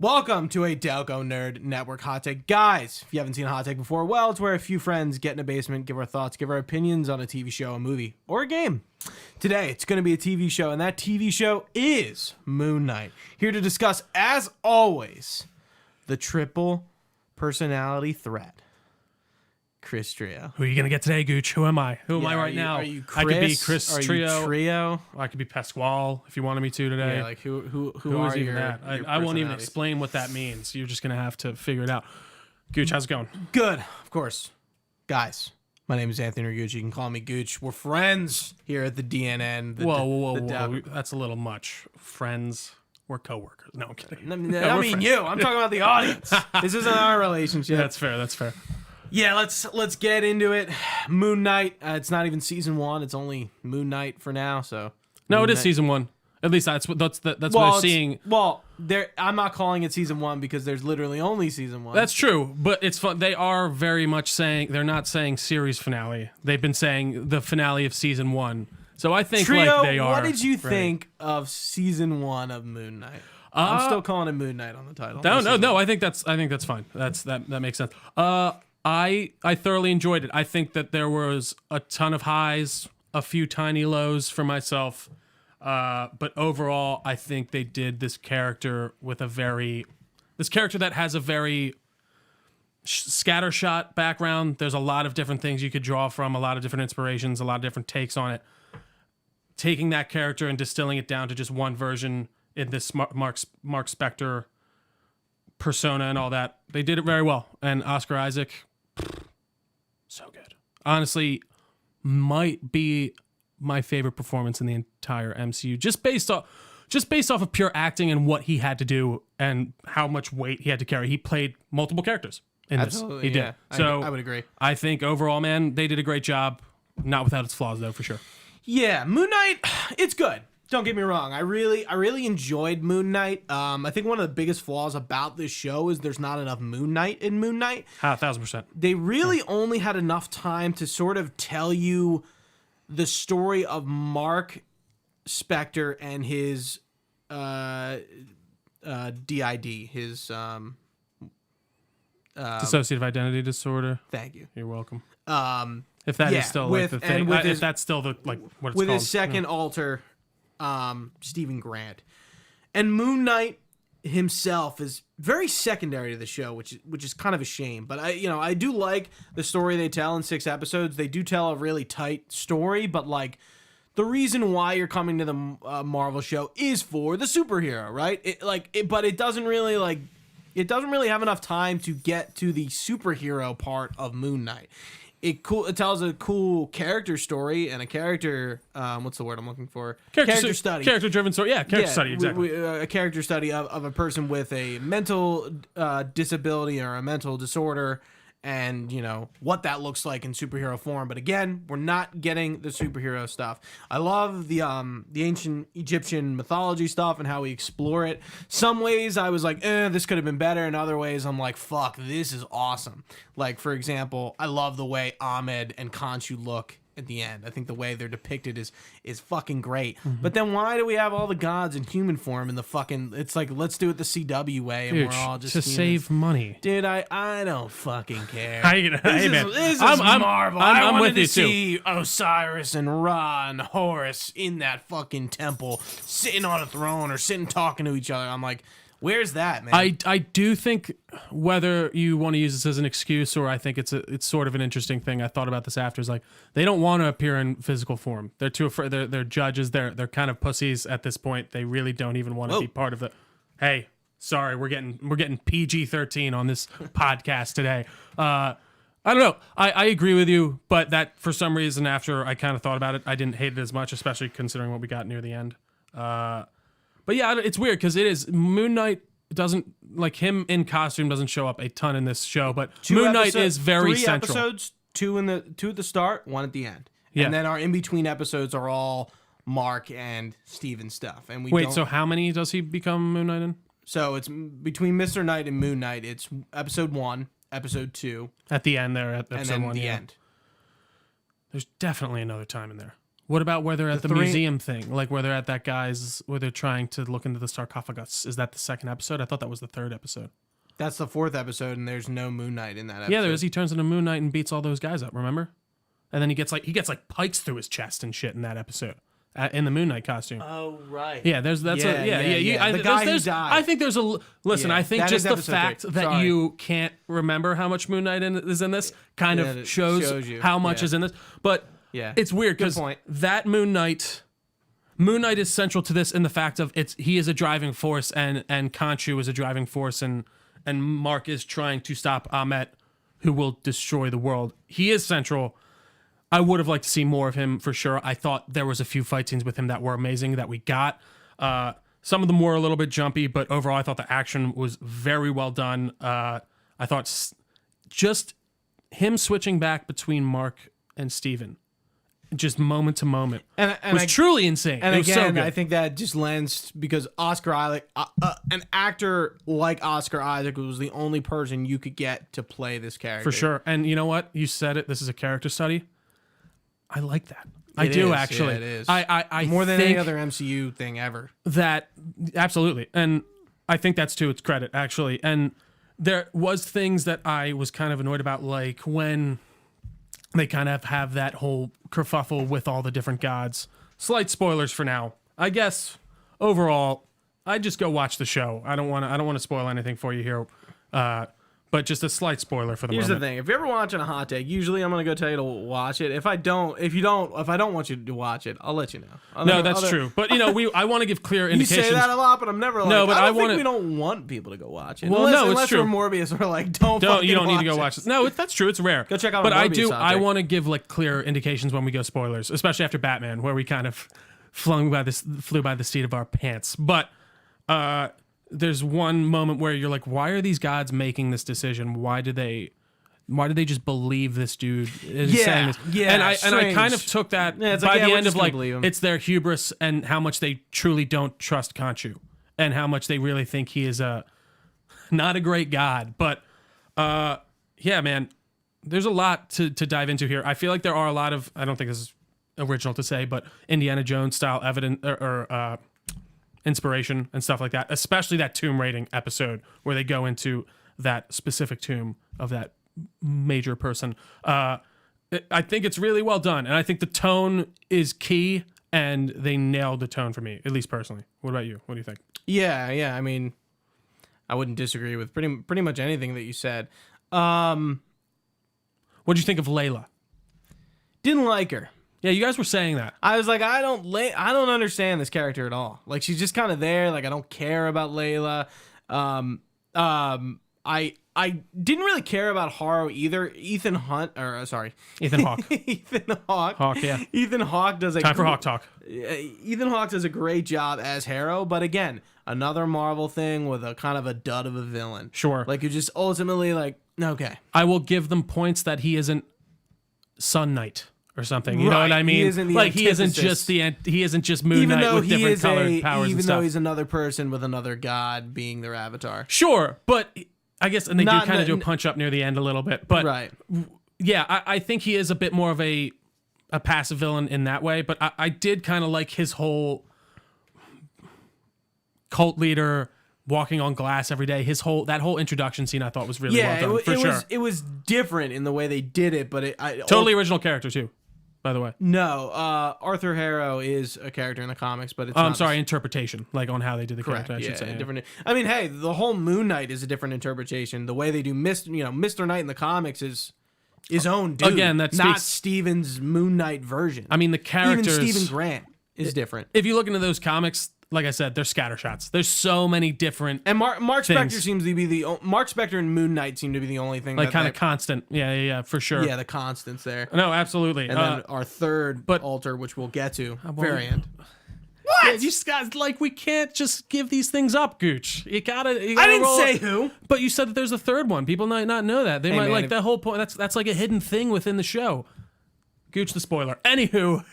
Welcome to a Delco Nerd Network Hot Take. Guys, if you haven't seen a hot take before, well, it's where a few friends get in a basement, give our thoughts, give our opinions on a TV show, a movie, or a game. Today, it's going to be a TV show, and that TV show is Moon Knight. Here to discuss, as always, the triple personality threat. Chris Trio. Who are you going to get today, Gooch? Who am I? Who am I right now? Are you Chris? I could be Chris are Trio. You Trio? I could be Pasquale if you wanted me to today. Yeah, like who are is even your, that? your I won't even explain what that means. You're just going to have to figure it out. Gooch, how's it going? Good, of course. Guys, my name is Anthony Ragucci. You can call me Gooch. We're friends here at the DNN. Whoa. That's a little much. Friends. We're coworkers. No, I'm kidding. I mean you. I'm talking about the audience. This isn't our relationship. That's fair. Yeah, let's get into it. Moon Knight. It's not even season 1. It's only Moon Knight for now. So no, it is season 1. At least that's what I'm seeing. Well, I'm not calling it season 1 because there's literally only season 1. That's true, but it's fun. They are very much saying they're not saying series finale. They've been saying the finale of season 1. So I think Trio, like they are. What did you think of season 1 of Moon Knight? I'm still calling it Moon Knight on the title. No. I think that's fine. That makes sense. I thoroughly enjoyed it. I think that there was a ton of highs, a few tiny lows for myself. But overall, I think they did this character with this character that has a very scattershot background. There's a lot of different things you could draw from, a lot of different inspirations, a lot of different takes on it. Taking that character and distilling it down to just one version in this Marc Spector persona and all that, they did it very well. And Oscar Isaac, so good. Honestly, might be my favorite performance in the entire MCU, just based off of pure acting and what he had to do and how much weight he had to carry. He played multiple characters in Absolutely, this. He did. So I would agree. I think overall, man, they did a great job. Not without its flaws, though, for sure. Yeah, Moon Knight, it's good. Don't get me wrong. I really enjoyed Moon Knight. I think one of the biggest flaws about this show is there's not enough Moon Knight in Moon Knight. 1,000%. They really only had enough time to sort of tell you the story of Marc Spector and his DID, his dissociative identity disorder. Thank you. You're welcome. If that is still like the thing, if that's still the what it's called. With his second alter, Stephen Grant, and Moon Knight himself is very secondary to the show, which is kind of a shame. But I do like the story they tell in 6 episodes. They do tell a really tight story, but like the reason why you're coming to the Marvel show is for the superhero, right? But it doesn't really have enough time to get to the superhero part of Moon Knight. It tells a cool character story and a character what's the word I'm looking for? Character study. Character driven story. Yeah, character study, exactly. A character study of a person with a mental disability or a mental disorder, and what that looks like in superhero form. But again, we're not getting the superhero stuff. I love the ancient Egyptian mythology stuff and how we explore it. Some ways I was like, this could have been better. In other ways, I'm like, fuck, this is awesome. Like, for example, I love the way Ahmed and Khonshu look at the end. I think the way they're depicted is fucking great. Mm-hmm. But then why do we have all the gods in human form in the fucking... It's like, let's do it the CW way, and we're all just... To save money. Dude, I don't fucking care. This is Marvel. I wanted with you to see Osiris and Ra and Horus in that fucking temple, sitting on a throne or sitting talking to each other. I'm like... Where's that, man? I do think, whether you want to use this as an excuse or I think it's sort of an interesting thing. I thought about this after. Is like they don't want to appear in physical form. They're too afraid. They're judges. They're kind of pussies at this point. They really don't even want to be part of the. Hey, sorry, we're getting PG-13 on this podcast today. I don't know. I agree with you, but that for some reason after I kind of thought about it, I didn't hate it as much, especially considering what we got near the end. But yeah, it's weird because it is Moon Knight doesn't like him in costume doesn't show up a ton in this show, but Moon Knight is very central. 3 episodes, 2 at the start, 1 at the end, and then our in between episodes are all Marc and Steven stuff. And so how many does he become Moon Knight in? So it's between Mr. Knight and Moon Knight. It's episode 1, episode 2, at the end there, at episode 1, the end. There's definitely another time in there. What about where they're at the three- museum thing? Like where they're at that guy's, where they're trying to look into the sarcophagus. Is that the second episode? I thought that was the third episode. That's the 4th episode, and there's no Moon Knight in that episode. Yeah, there is. He turns into Moon Knight and beats all those guys up, remember? And then he gets like pikes through his chest and shit in that episode. In the Moon Knight costume. Oh, right. Yeah, the guy who died. I think there's a listen. Yeah, I think that just is the episode fact 3. that Sorry. you can't remember how much Moon Knight is in this kind Yeah, of it shows you. how much Yeah. is in this. But Yeah. it's weird Good because point. that Moon Knight is central to this in the fact of he is a driving force and Khonshu is a driving force and Marc is trying to stop Ahmet, who will destroy the world. He is central. I would have liked to see more of him for sure. I thought there was a few fight scenes with him that were amazing that we got. Some of them were a little bit jumpy, but overall I thought the action was very well done. I thought just him switching back between Marc and Steven, just moment to moment, was truly insane. And it was again, so good. I think that just lends because Oscar Isaac, an actor like Oscar Isaac was the only person you could get to play this character. For sure. And you know what? You said it. This is a character study. I like that. I It do is, actually. yeah, it is. I More than think any other MCU thing ever. that absolutely, and I think that's to its credit actually. And there was things that I was kind of annoyed about, like when they kind of have that whole kerfuffle with all the different gods. Slight spoilers for now, I guess. Overall, I'd just go watch the show. I don't want to spoil anything for you here. But just a slight spoiler for the Here's moment. the thing: if you're ever watching a hot take, usually I'm gonna go tell you to watch it. If I don't want you to watch it, I'll let you know. No, that's true. But I want to give clear You indications. say that a lot, but I'm never like. No, but I I don't wanna- think we don't want people to go watch it. Well, no, it's unless true. we're Morbius, we're like, don't You don't need to go it. watch this. No, that's true. It's rare. Go check out But a I Morbius hot take. want to give like clear indications when we go spoilers, especially after Batman, where we kind of flew by the seat of our pants. But there's one moment where you're like, why are these gods making this decision? Why did they just believe this dude is saying this? Yeah, and I strange. kind of took that Yeah, it's by like, yeah, the we're end just of gonna like believe him. it's their hubris and how much they truly don't trust Khonshu and how much they really think he is not a great god. But yeah, man, there's a lot to dive into here. I feel like there are a lot of, I don't think this is original to say, but Indiana Jones style evidence or inspiration and stuff like that, especially that tomb raiding episode where they go into that specific tomb of that major person. I think it's really well done, and I think the tone is key, and they nailed the tone for me, at least personally. What about you? What do you think? Yeah. I mean, I wouldn't disagree with pretty much anything that you said. What do you think of Layla? Didn't like her. Yeah, you guys were saying that. I was like, I don't understand this character at all. Like, she's just kind of there. Like, I don't care about Layla. I didn't really care about Haro either. Ethan Hawke. Ethan Hawke. Yeah. Ethan Hawke does a Time for Hawk Talk. Ethan Hawke does a great job as Harrow, but again, another Marvel thing with a kind of a dud of a villain. Sure. Like, you're just ultimately like, okay. I will give them points that he isn't Sun Knight or something. You know Right. what I mean? He isn't the like he isn't antithesis. just Moon Knight with different colored powers and even stuff. though he's another person with another god being their avatar. Sure, but I guess, and they Not- do kind of do a punch up near the end a little bit. But Right. yeah, I think he is a bit more of a passive villain in that way. But I did kind of like his whole cult leader walking on glass every day. That whole introduction scene I thought was really well done, for sure. It was different in the way they did it, but Totally original character too, by the way. No, Arthur Harrow is a character in the comics, but it's I'm not sorry, interpretation, like on how they did the correct. character, I should Yeah, say. Yeah. different. I mean, hey, the whole Moon Knight is a different interpretation. The way they do Mr. Knight in the comics is his own dude. Again, that not speaks- Steven's Moon Knight version. I mean, the characters. even Stephen Grant is different. If you look into those comics, like I said, they're scattershots. There's so many different, And Mark Spector things. seems to be Mark Spector and Moon Knight seem to be the only thing like kind of that constant. Yeah, for sure. yeah, the constants there. No, absolutely. And then our third but- altar, which we'll get to, well, variant. Yeah, you just guys, like, we can't just give these things up, Gooch. You gotta I didn't roll say it. who. But you said that there's a third one. People might not know that. They might man, like if- that whole point. That's like a hidden thing within the show. Gooch the spoiler. Anywho,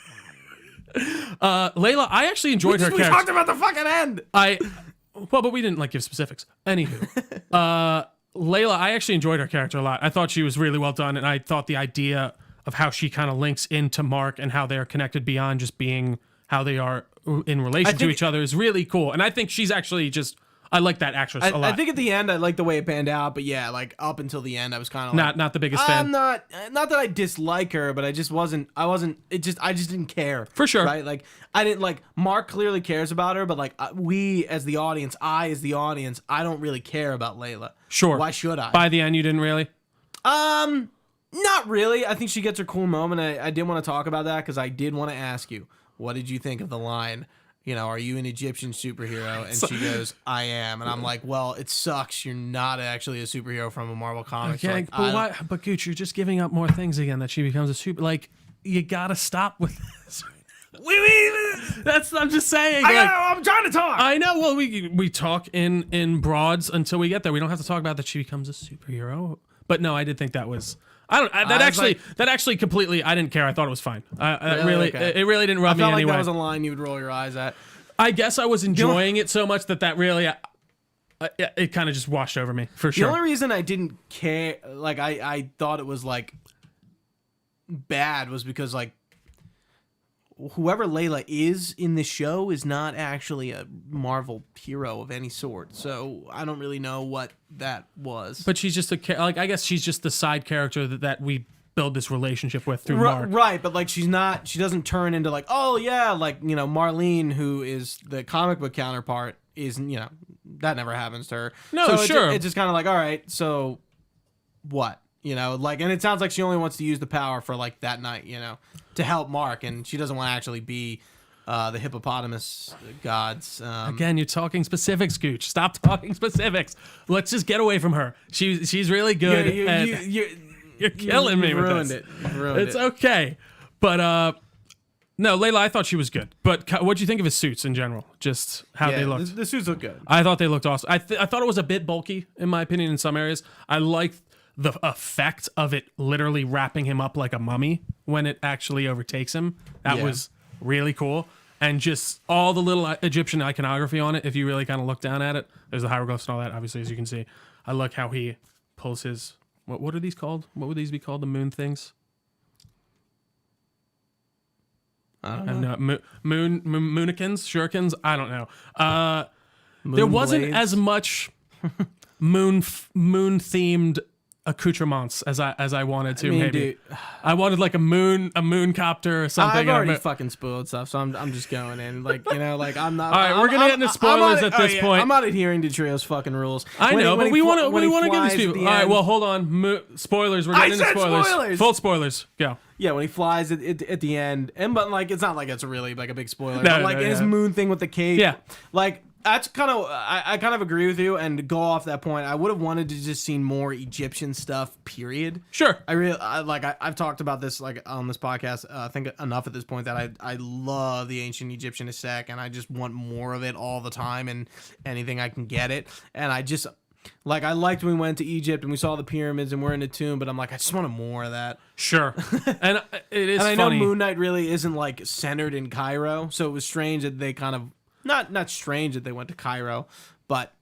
Layla, I actually enjoyed her We character. talked about the fucking end. But we didn't like give specifics. Anywho, Layla, I actually enjoyed her character a lot. I thought she was really well done, and I thought the idea of how she kind of links into Marc and how they're connected beyond just being how they are in relation to each other is really cool. And I think she's actually I like that actress a lot. I think at the end I like the way it panned out, but yeah, like up until the end I was kind of like, not the biggest fan. I'm not that I dislike her, but I just didn't care. For sure. Right? Like I didn't like Marc clearly cares about her, but like we as the audience, I don't really care about Layla. Sure. Why should I? By the end you didn't really? Not really. I think she gets her cool moment. I did want to talk about that because I did want to ask you, what did you think of the line, are you an Egyptian superhero? And she goes, I am. And I'm like, well, it sucks. You're not actually a superhero from a Marvel comic. Okay, so like, but why? But Gooch, you're just giving up more things again that she becomes a super. Like, you gotta stop with this. I'm just saying. I'm trying to talk. I know. Well, we talk in broads until we get there. We don't have to talk about that she becomes a superhero. But no, I did think that was. That actually completely. I didn't care. I thought it was fine. It really didn't rub me like anyway. That was a line you would roll your eyes at. I guess I was enjoying it so much that really, it kind of just washed over me for sure. The only reason I didn't care, like I thought it was like bad, was because like whoever Layla is in the show is not actually a Marvel hero of any sort. So I don't really know what that was. But she's just I guess she's just the side character that we build this relationship with through Marc. Right, but like she doesn't turn into like, oh yeah, like, Marlene, who is the comic book counterpart, is, that never happens to her. No, so sure. It's just kind of like, all right, so what? Like, and it sounds like she only wants to use the power for like that night, to help Marc, and she doesn't want to actually be the hippopotamus gods. Again, you're talking specifics, Gooch. Stop talking specifics. Let's just get away from her. She's really good. You're killing me with this. You've ruined it. It's okay. But no, Layla, I thought she was good. But what'd you think of his suits in general? Just how they looked? The suits look good. I thought they looked awesome. I thought it was a bit bulky, in my opinion, in some areas. I liked the effect of it literally wrapping him up like a mummy when it actually overtakes him. That was really cool. And just all the little Egyptian iconography on it, if you really kind of look down at it. There's the hieroglyphs and all that, obviously, as you can see. I like how he pulls his... What are these called? What would these be called? The moon things? I don't know. Moonikins? Shurikens? I don't know. There wasn't blades? as much moon-themed accoutrements as I wanted to. Maybe dude, I wanted like a moon copter or something. I've already fucking spoiled stuff, so I'm just going in like like I'm not. All right, we're gonna get into spoilers at this point. I'm not adhering to Trio's fucking rules. I know, but we want to give these people. All right, end. well, hold on. Spoilers. We're getting into spoilers. Full spoilers. Go. Yeah, when he flies at the end, but like it's not like it's really like a big spoiler. No, but like his moon thing with the cape. Yeah. Like that's kind of I kind of agree with you, and to go off that point, I would have wanted to just seen more Egyptian stuff. Period. Sure. I've talked about this like on this podcast. I think enough at this point that I love the ancient Egyptian aesthetic, and I just want more of it all the time, and anything I can get it. And I just like I liked when we went to Egypt and we saw the pyramids and we're in a tomb, but I'm like I just wanted more of that. Sure. And it is. And I funny. know Moon Knight really isn't like centered in Cairo, so it was strange that they kind of not strange that they went to Cairo, but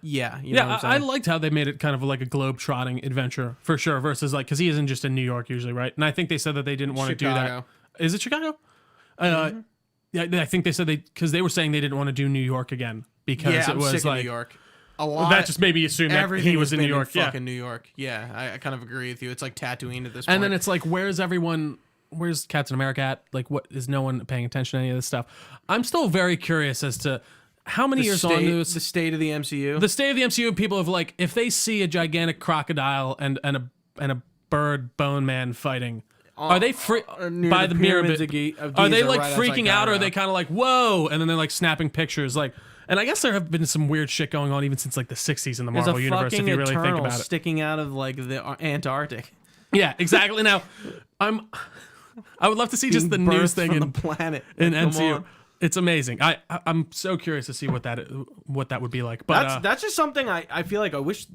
yeah, you know what I'm saying? I liked how they made it kind of like a globe-trotting adventure for sure, versus like because he isn't just in New York usually, right? And I think they said that they didn't want to do that. Is it Chicago? Yeah, I think they said because they were saying they didn't want to do New York again because it was like New York. A lot. That just made me assume that he was in New York. Fucking New York. Yeah, I kind of agree with you. It's like Tatooine at this point. And then it's like, where's everyone? Where's Captain America at? Like, what is no one paying attention to any of this stuff? I'm still very curious as to how many years on this. The state of the MCU. The state of the MCU. People have like, if they see a gigantic crocodile and a bird bone man fighting. Are they by the pyramids? Are they like freaking out, or are they kind of like whoa, and then they're like snapping pictures, like? And I guess there have been some weird shit going on even since like the '60s in the Marvel universe, if you really think about it. Sticking out of like the Antarctic. Yeah, exactly. Now, I would love to see just the news thing in the planet in MCU. It's amazing. I'm so curious to see what that would be like. But that's just something I feel like I wish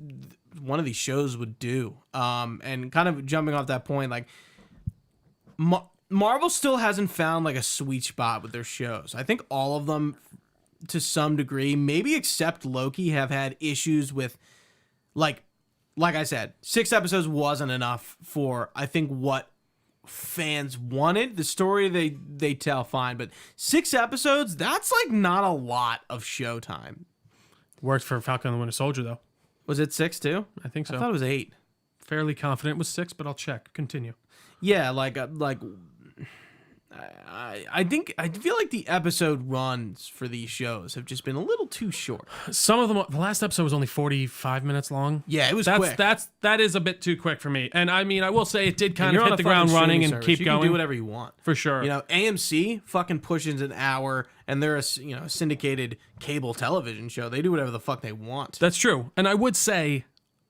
one of these shows would do. And kind of jumping off that point, like. Marvel still hasn't found like a sweet spot with their shows. I think all of them, to some degree, maybe except Loki, have had issues with, like I said, 6 episodes wasn't enough for I think what fans wanted. The story they tell fine, but 6 episodes, that's like not a lot of showtime. Worked for Falcon and the Winter Soldier, though. Was it 6 too? I think so. I thought it was 8. Fairly confident it was 6, but I'll check. Continue. Yeah, I feel like the episode runs for these shows have just been a little too short. Some of them, the last episode was only 45 minutes long. Yeah, it was quick. That is a bit too quick for me. And I mean, I will say it did kind You're of on hit a the ground fucking running streaming and service. keep you going. can do whatever you want. For sure. You know, AMC fucking pushes an hour, and they're a syndicated cable television show. They do whatever the fuck they want. That's true. And I would say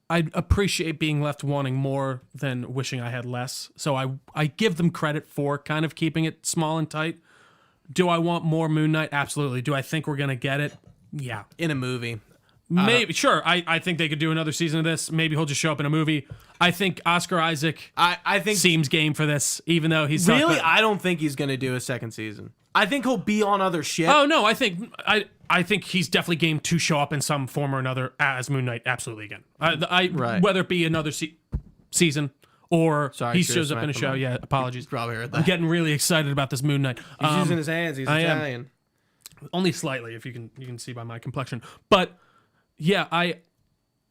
I appreciate being left wanting more than wishing I had less. So I give them credit for kind of keeping it small and tight. Do I want more Moon Knight? Absolutely. Do I think we're going to get it? Yeah. In a movie. Maybe. Sure. I think they could do another season of this. Maybe he'll just show up in a movie. I think Oscar Isaac I think seems game for this, even though he's really, I don't think he's going to do a second season. I think he'll be on other shit. Oh no, I think he's definitely game to show up in some form or another as Moon Knight. Absolutely again. Right. Whether it be another season or Sorry, he Chris, shows up in a show. Yeah, apologies. Probably heard that. I'm getting really excited about this Moon Knight. He's using his hands. He's Italian. Only slightly, if you can see by my complexion. But yeah,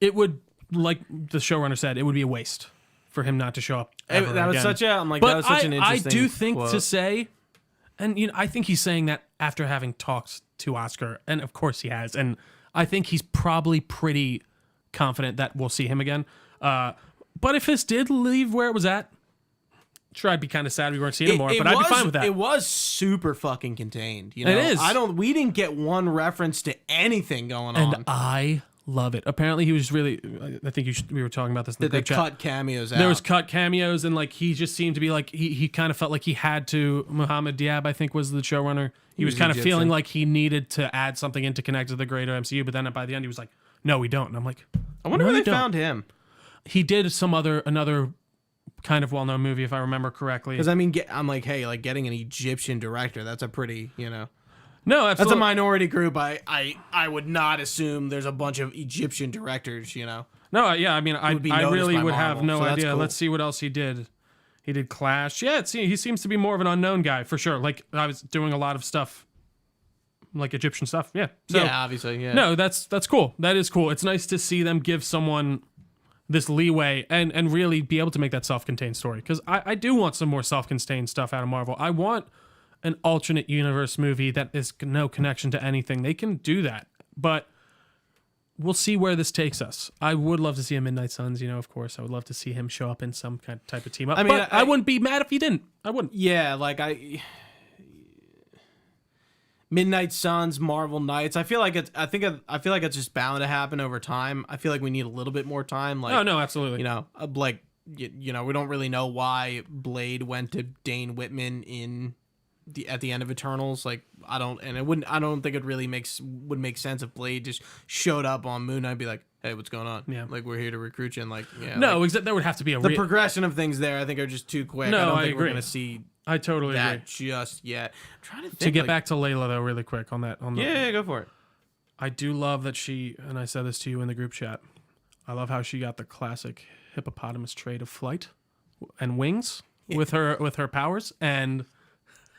it would, like the showrunner said, it would be a waste for him not to show up. Ever That was again. such a. I'm like, But that was such an interesting. I do think quote. to say, and I think he's saying that after having talked to Oscar, and of course he has, and I think he's probably pretty confident that we'll see him again. But if this did leave where it was at, sure, I'd be kind of sad we weren't seeing him more, but I'd be fine with that. It was super fucking contained. You know? It is. We didn't get one reference to anything going on. And I love it. Apparently, he was really. I think we were talking about this in the They group chat. cut cameos out. There was cut cameos, and like he just seemed to be like he kind of felt like he had to. Mohammed Diab, I think, was the showrunner. He was kind of Egyptian. feeling like he needed to add something in to connect to the greater MCU, but then by the end he was like, "No, we don't." And I'm like, I wonder "No, where you they don't." found him. He did another kind of well-known movie, if I remember correctly. Because I mean, I'm like, hey, like getting an Egyptian director, that's a pretty, No, that's absolutely. a minority group. I would not assume there's a bunch of Egyptian directors. No, yeah, I mean, I be noticed really by would have Marvel, no so that's idea. cool. Let's see what else he did. He did Clash. Yeah, he seems to be more of an unknown guy for sure. Like I was doing a lot of stuff, like Egyptian stuff. Yeah. So, yeah, obviously, yeah. No, that's cool. That is cool. It's nice to see them give someone this leeway and really be able to make that self-contained story. Because I do want some more self-contained stuff out of Marvel. I want an alternate universe movie that is no connection to anything. They can do that. But we'll see where this takes us. I would love to see a Midnight Suns, of course. I would love to see him show up in some kind of type of team up. I mean, but I wouldn't be mad if he didn't. I wouldn't. Yeah, like Midnight Suns, Marvel Knights. I feel like it's just bound to happen over time. I feel like we need a little bit more time. Like, Oh, no, absolutely. we don't really know why Blade went to Dane Whitman at the end of Eternals. Like, I don't think it really would make sense if Blade just showed up on Moon Knight and be like, hey, what's going on? Yeah. Like, we're here to recruit you. And like, yeah. No, like, there would have to be the progression of things there, I think, are just too quick. No, I don't I think agree. we're gonna see I totally that agree. just yet. I'm trying to think, To get back to Layla, though, really quick on that. Yeah, go for it. I do love that she, and I said this to you in the group chat, I love how she got the classic hippopotamus trait of flight and wings with her powers, and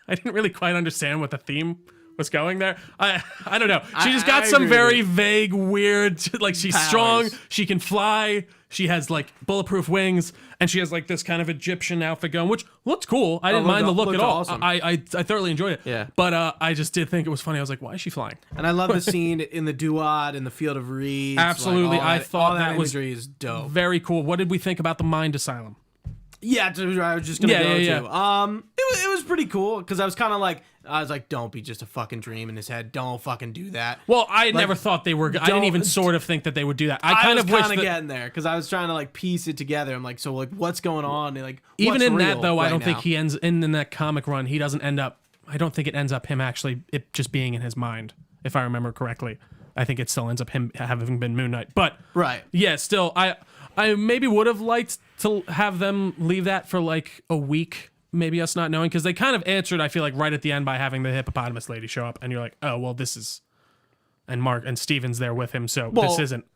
I didn't really quite understand what the theme was going there. I don't know. She just got I some agree with very you. vague, weird, like she's Powers. strong, she can fly, she has like bulletproof wings, and she has like this kind of Egyptian outfit going, which looks cool. I didn't mind the look at looked all. awesome. I thoroughly enjoyed it. Yeah. But I just did think it was funny. I was like, why is she flying? And I love the scene in the Duat in the Field of Reeds. Absolutely. Like, I thought all that was imagery is dope. Very cool. What did we think about the Mind Asylum? Yeah, I was just gonna Yeah, go yeah, to. yeah. It was pretty cool because I was like, don't be just a fucking dream in his head. Don't fucking do that. Well, I never thought they were. I didn't even sort of think that they would do that. I kind was of wish kind that. of getting there because I was trying to like piece it together. I'm like, so like, what's going on? And, like, Even what's in that real though, I right don't think now? he ends in that comic run. He doesn't end up. I don't think it ends up him actually it just being in his mind. If I remember correctly, I think it still ends up him having been Moon Knight. But Right. yeah, still, I maybe would have liked to have them leave that for like a week. Maybe us not knowing, because they kind of answered, I feel like, right at the end by having the hippopotamus lady show up, and you're like, oh well, this is, and Mark and Steven's there with him, so this isn't.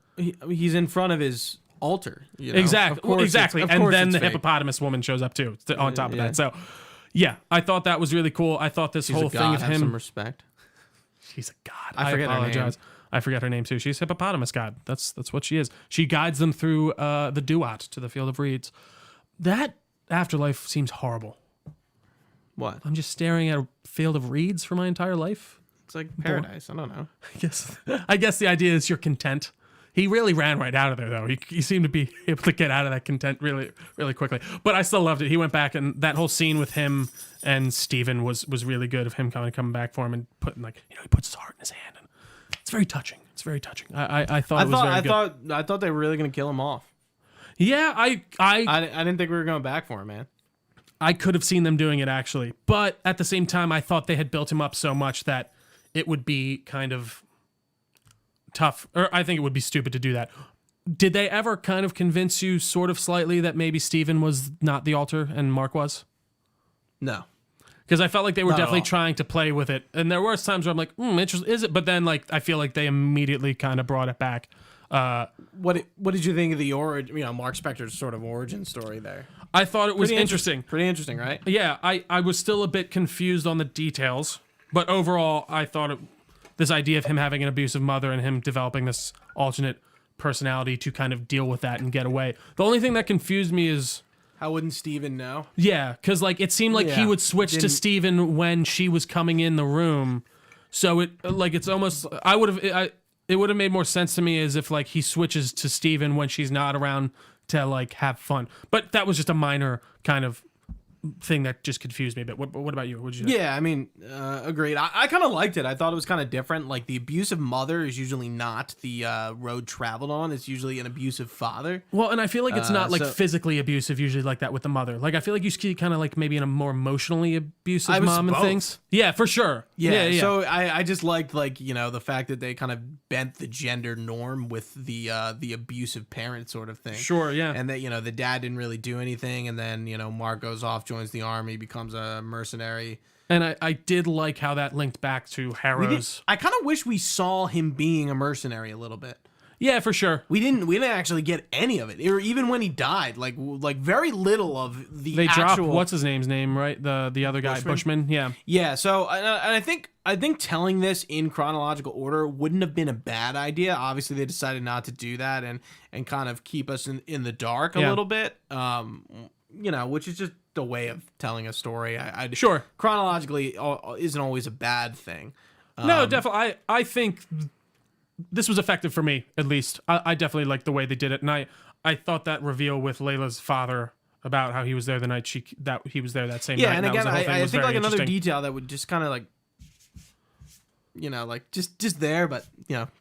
He's in front of his altar. You know? Exactly. Exactly. Of And course then it's the fake. hippopotamus woman shows up too on top of Yeah. that. So, yeah, I thought that was really cool. I thought this She's whole a thing god, of have some him. respect. She's a god. I forget her name. apologize. I forget her name too. She's hippopotamus god. That's what she is. She guides them through the Duat to the field of reeds. That afterlife seems horrible. What? I'm just staring at a field of reeds for my entire life. It's like paradise. I don't know. I guess the idea is you're content. He really ran right out of there, though. He seemed to be able to get out of that content really, really quickly. But I still loved it. He went back, and that whole scene with him and Steven was really good. Of him coming back for him and putting he puts his heart in his hand, and it's very touching. It's very touching. I thought it was very good. I thought they were really gonna kill him off. Yeah, I didn't think we were going back for him, man. I could have seen them doing it actually, but at the same time, I thought they had built him up so much that it would be kind of tough, or I think it would be stupid to do that. Did they ever kind of convince you sort of slightly that maybe Steven was not the altar and Marc was? No. Because I felt like they were Not at definitely all. trying to play with it. And there were times where I'm like, interesting, is it? But then I feel like they immediately kind of brought it back. What did you think of the Marc Spector's sort of origin story there? I thought it was interesting. Pretty interesting, right? Yeah, I was still a bit confused on the details. But overall, I thought this idea of him having an abusive mother and him developing this alternate personality to kind of deal with that and get away. The only thing that confused me is... How wouldn't Steven know? Yeah, because it seemed like he Yeah, would switch to Steven when she was coming in the room. So it's almost... It would have made more sense to me as if he switches to Steven when she's not around to have fun. But that was just a minor kind of thing that just confused me a bit. What about you? What did you think? Yeah, I mean, agreed. I kind of liked it. I thought it was kind of different. Like, the abusive mother is usually not the road traveled on. It's usually an abusive father. Well, and I feel like it's not so- physically abusive ually like that with the mother. I feel like you see kind of maybe in a more emotionally abusive I was mom and both. things. Yeah, for sure. Yeah. So I just liked the fact that they kind of bent the gender norm with the abusive parent sort of thing. Sure, yeah. And that the dad didn't really do anything, and then Marc goes off, joins the army, becomes a mercenary. And I did like how that linked back to Harrow's. I kind of wish we saw him being a mercenary a little bit. Yeah, for sure. We didn't actually get any of it, or even when he died, like very little of the They actual. dropped what's his name's name, right? The other guy, Bushman. Yeah. Yeah, so and I think telling this in chronological order wouldn't have been a bad idea. Obviously, they decided not to do that and kind of keep us in the dark a little bit. Which is just the way of telling a story. Sure. Chronologically isn't always a bad thing. No, definitely. I think this was effective for me, at least. I definitely liked the way they did it, and I thought that reveal with Layla's father about how he was there the night he was there that same night. Yeah, and that was again, the whole thing I was think very another interesting. detail that would just kind of just there, but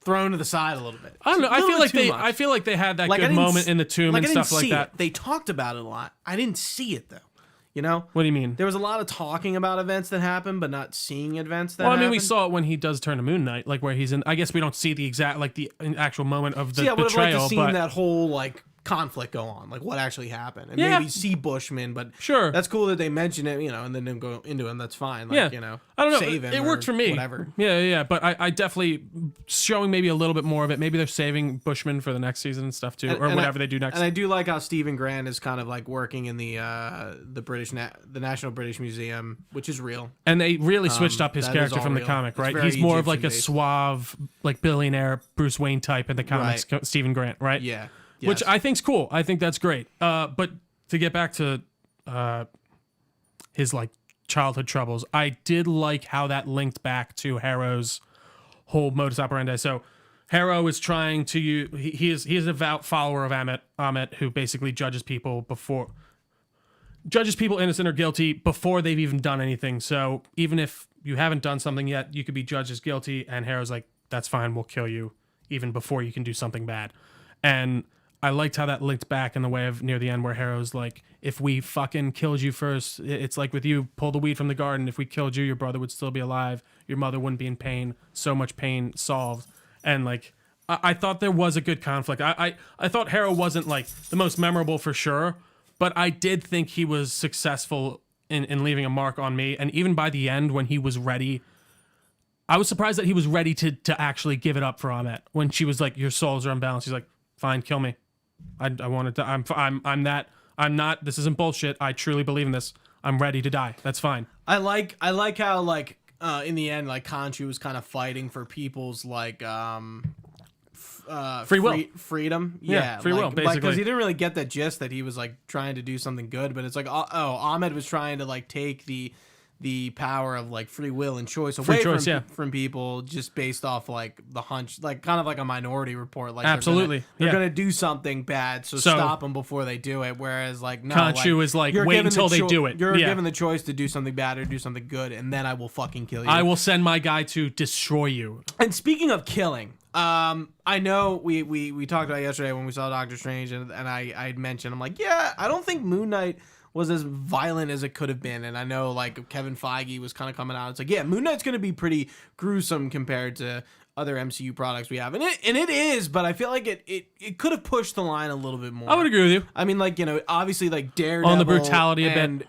thrown to the side a little bit. I don't know. I feel like they had that I good didn't moment in the tomb and I didn't stuff like see that. it. They talked about it a lot. I didn't see it though. What do you mean? There was a lot of talking about events that happened, but not seeing events that Well, I mean, happened. we saw it when he does turn to Moon Knight, where he's in. I guess we don't see the exact, the actual moment of the I would have liked betrayal, to but seen that whole conflict go on, what actually happened, and Yeah. maybe see Bushman. But Sure. that's cool that they mention it, and then don't go into him. That's fine. I don't know. Save him. It worked for me. Whatever. Yeah. But I definitely showing maybe a little bit more of it. Maybe they're saving Bushman for the next season and stuff too, or whatever they do next. And I do like how Stephen Grant is kind of working in the the National British Museum, which is real. And they really switched up his that is character all from the real. comic, It's right? very He's more of a Egyptian-based. suave, billionaire Bruce Wayne type in the comics, Stephen Grant, right? Yeah. Which Yes. I think's cool. I think that's great. But to get back to his childhood troubles, I did like how that linked back to Harrow's whole modus operandi. So Harrow is trying to he is a devout follower of Amet, who basically judges people innocent or guilty before they've even done anything. So even if you haven't done something yet, you could be judged as guilty, and Harrow's like, that's fine, we'll kill you even before you can do something bad. And I liked how that linked back in the way of near the end where Harrow's like, if we fucking killed you first, it's like with you, pull the weed from the garden. If we killed you, your brother would still be alive. Your mother wouldn't be in pain. So much pain solved. And I thought there was a good conflict. I thought Harrow wasn't the most memorable for sure, but I did think he was successful in leaving a mark on me. And even by the end, when he was ready, I was surprised that he was ready to actually give it up for Amet. When she was like, your souls are unbalanced, he's like, fine, kill me. I wanted to. I'm that. I'm not. This isn't bullshit. I truly believe in this. I'm ready to die. That's fine. I like how like in the end like Khonshu was kind of fighting for people's like free will, freedom. Free will, basically. Because he didn't really get that gist that he was like trying to do something good, but it's like Ahmed was trying to like take the power of like free will and choice away from people just based off like the hunch, like kind of like a Minority Report. Like absolutely, they're gonna do something bad, so stop them before they do it. Whereas like no, Khonshu is like wait until they do it. You're given the choice to do something bad or do something good, and then I will fucking kill you. I will send my guy to destroy you. And speaking of killing, I know we talked about yesterday when we saw Doctor Strange, and I had mentioned, I'm like, yeah, I don't think Moon Knight was as violent as it could have been. And I know like Kevin Feige was kind of coming out. It's like, yeah, Moon Knight's going to be pretty gruesome compared to other MCU products we have. And it is, but I feel like it could have pushed the line a little bit more. I would agree with you. I mean, like, you know, obviously like Daredevil on the brutality a bit.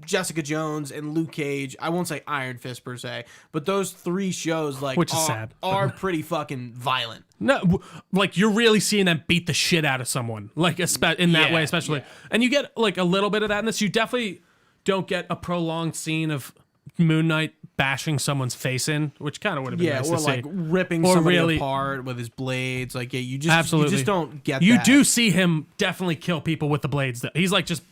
Jessica Jones and Luke Cage. I won't say Iron Fist per se, but those 3 shows like which is sad, are pretty fucking violent. No, like you're really seeing them beat the shit out of someone, like in that way, especially. Yeah. And you get like a little bit of that in this. You definitely don't get a prolonged scene of Moon Knight bashing someone's face in, which kind of would have been nice to see. Or like ripping somebody apart with his blades. Like, yeah, you just don't get that. You do see him definitely kill people with the blades. He's like just.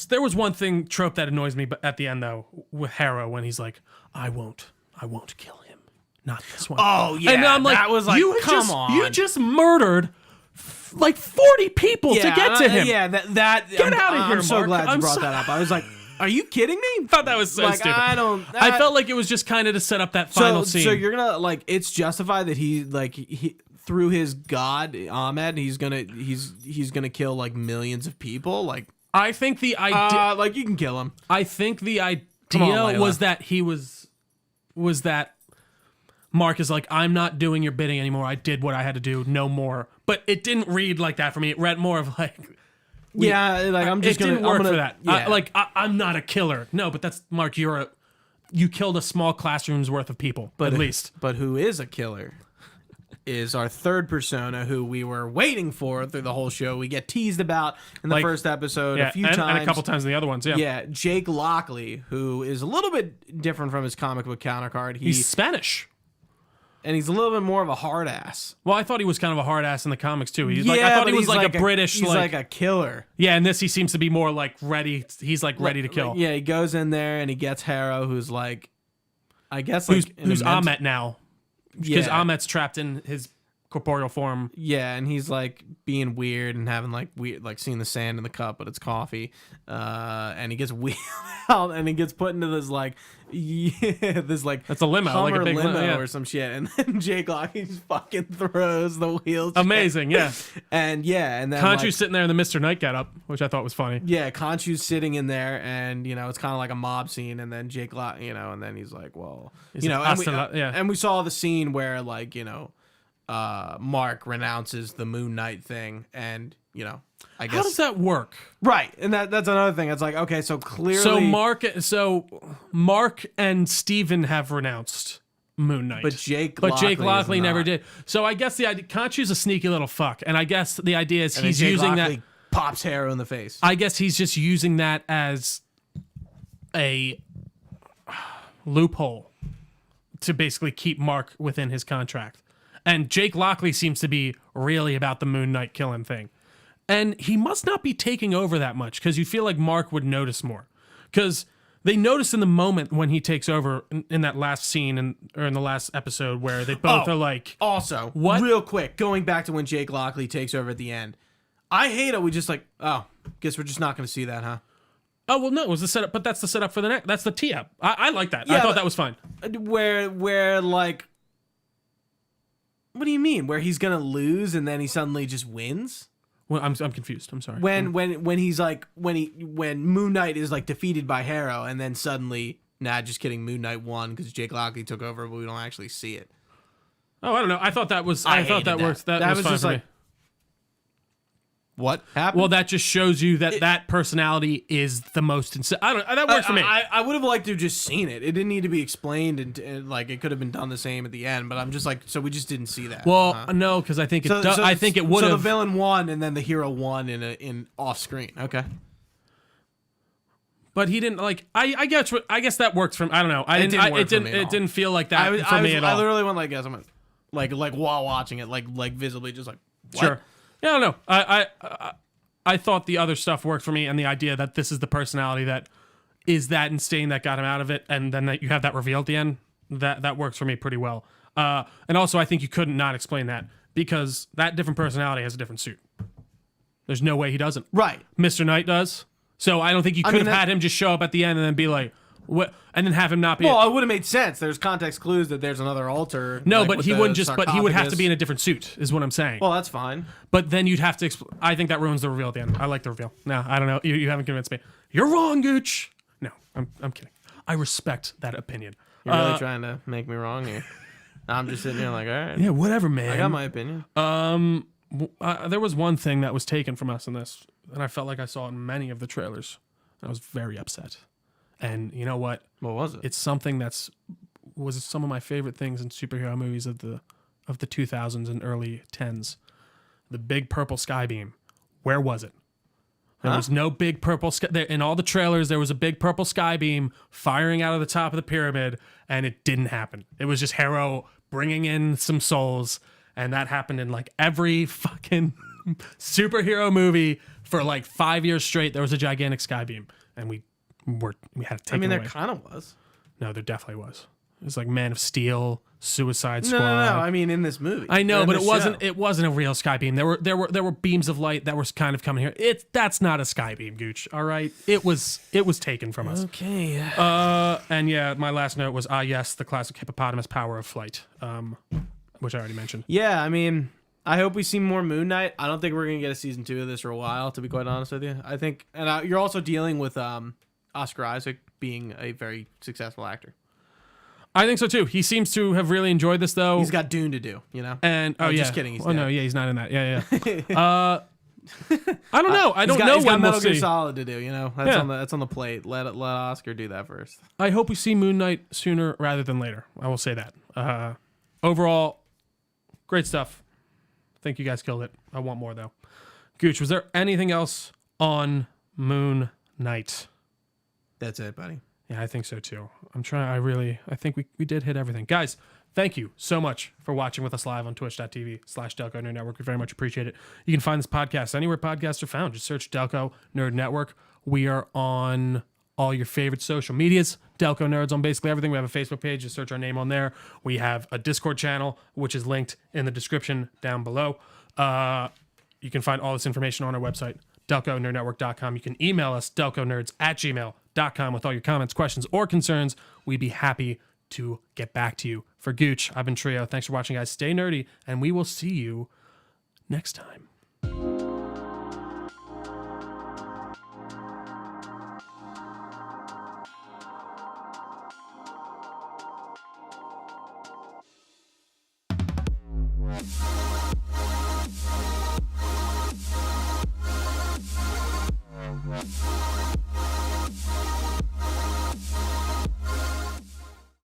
There was one trope that annoys me, but at the end though, with Harrow when he's like, I won't kill him, not this one. Oh yeah, and I'm like, that was like, you just murdered like 40 people to get to him. Yeah, get out of here, I'm so Mark. glad you brought that up. I was like, are you kidding me? I thought that was so like, stupid. I felt like it was just kind of to set up that final scene. So you're gonna like, it's justified that he through his god Ahmed, he's gonna kill like millions of people, like. I think the idea, like you can kill him. I think the idea was that he was that Mark is like, I'm not doing your bidding anymore. I did what I had to do, no more. But it didn't read like that for me. It read more of like, I'm just it gonna didn't work for that. Yeah. I'm not a killer. No, but that's Mark. You killed a small classroom's worth of people, at least. But who is a killer? Is our third persona who we were waiting for through the whole show. We get teased about in the first episode a few times. And a couple times in the other ones, yeah. Yeah, Jake Lockley, who is a little bit different from his comic book counterpart. He's Spanish. And he's a little bit more of a hard ass. Well, I thought he was kind of a hard ass in the comics, too. I thought he was like a British... He's like a killer. Yeah, and this he seems to be more like ready. He's like ready to kill. Yeah, he goes in there and he gets Harrow, who's like... I guess who's Ahmet now. Because Ahmet's trapped in his corporeal form. Yeah, and he's like being weird and having like weird, like seeing the sand in the cup, but it's coffee. And he gets wheeled out and he gets put into this like, this like that's a limo, Hummer like a big limo or some shit. And then Jake Lockley just fucking throws the wheels. Amazing, yeah. and then Khonshu's sitting there in the Mr. Night getup, which I thought was funny. Yeah, Khonshu's sitting in there, and you know it's kind of like a mob scene. And then Jake Lockley, you know, and then he's like, well, and we saw the scene where like Marc renounces the Moon Knight thing, and you know, I guess how does that work? Right, and that's another thing. It's like, okay, so clearly, so Marc and Steven have renounced Moon Knight, but Jake Lockley never did. So I guess the idea, Khonshu's a sneaky little fuck, and I guess the idea is he's using that pops Harrow in the face. I guess he's just using that as a loophole to basically keep Marc within his contract. And Jake Lockley seems to be really about the Moon Knight killing thing. And he must not be taking over that much because you feel like Marc would notice more. Because they notice in the moment when he takes over in that last scene or in the last episode where they both are like... Also, what? Real quick, going back to when Jake Lockley takes over at the end. I hate it. We just like, guess we're just not going to see that, huh? Oh, well, no, it was the setup, but that's the setup for the next... That's the tee-up. I like that. Yeah, I thought that was fine. Where like... What do you mean? Where he's gonna lose and then he suddenly just wins? Well, I'm confused. I'm sorry. When he's like when Moon Knight is like defeated by Harrow and then suddenly just kidding, Moon Knight won because Jake Lockley took over, but we don't actually see it. Oh, I don't know. I thought that was. I thought that worked. That was fine just for me. What happened? Well, that just shows you that that personality is the most insane. I don't. That works for me. I would have liked to have just seen it. It didn't need to be explained, and like it could have been done the same at the end. But I'm just like, so we just didn't see that. Well, no, because I think I think it would So have. the villain won, and then the hero won in off screen. Okay. But he didn't like. I guess that works for. I don't know. It didn't feel like that for me at all. I literally went like this. I'm like while watching it, like visibly, just like what? Sure. Yeah, I don't know. I thought the other stuff worked for me, and the idea that this is the personality that is that insane that got him out of it, and then that you have that reveal at the end. That works for me pretty well. And also, I think you couldn't not explain that because that different personality has a different suit. There's no way he doesn't. Right. Mr. Knight does. So I don't think you could have had him just show up at the end and then be like, what, and then have him not be. Well, it would have made sense. There's context clues that there's another altar. No, like, but he wouldn't just. But he would have to be in a different suit, is what I'm saying. Well, that's fine. But then you'd have to. I think that ruins the reveal at the end. I like the reveal. No, I don't know. You haven't convinced me. You're wrong, Gooch. No, I'm kidding. I respect that opinion. You're really trying to make me wrong here. I'm just sitting here like, all right. Yeah, whatever, man. I got my opinion. There was one thing that was taken from us in this, and I felt like I saw it in many of the trailers. I was very upset. And you know what? What was it? It's something was some of my favorite things in superhero movies of the 2000s and early 10s. The big purple sky beam. Where was it? There was no big purple sky. In all the trailers, there was a big purple sky beam firing out of the top of the pyramid, and it didn't happen. It was just Harrow bringing in some souls, and that happened in like every fucking superhero movie for like 5 years straight. There was a gigantic sky beam, and we had to take it away. There kind of was. No, there definitely was. It was like Man of Steel, Suicide Squad. No. I mean, in this movie. I know, but it wasn't a real sky beam. There were beams of light that were kind of coming here. That's not a sky beam, Gooch. All right, it was taken from us. Okay. And yeah, my last note was yes, the classic hippopotamus power of flight, which I already mentioned. Yeah, I mean, I hope we see more Moon Knight. I don't think we're gonna get a season 2 of this for a while, to be quite honest with you. I think, and you're also dealing with Oscar Isaac being a very successful actor. I think so too. He seems to have really enjoyed this, though. He's got Dune to do, you know. And just kidding. He's dead. No, yeah, he's not in that. Yeah. I don't know. I don't know he's when got Metal we'll Gear see. Solid to do, you know. That's on the plate. Let Oscar do that first. I hope we see Moon Knight sooner rather than later. I will say that. Overall, great stuff. I think you guys killed it. I want more though. Gooch, was there anything else on Moon Knight? That's it, buddy. Yeah, I think so too. I think we did hit everything. Guys, thank you so much for watching with us live on twitch.tv/Delco Nerd Network. We very much appreciate it. You can find this podcast anywhere podcasts are found. Just search Delco Nerd Network. We are on all your favorite social medias. Delco Nerds on basically everything. We have a Facebook page. Just search our name on there. We have a Discord channel, which is linked in the description down below. You can find all this information on our website, DelcoNerdNetwork.com. You can email us, DelcoNerds@gmail.com, with all your comments, questions, or concerns. We'd be happy to get back to you. For Gooch, I've been Trio. Thanks for watching, guys. Stay nerdy, and we will see you next time.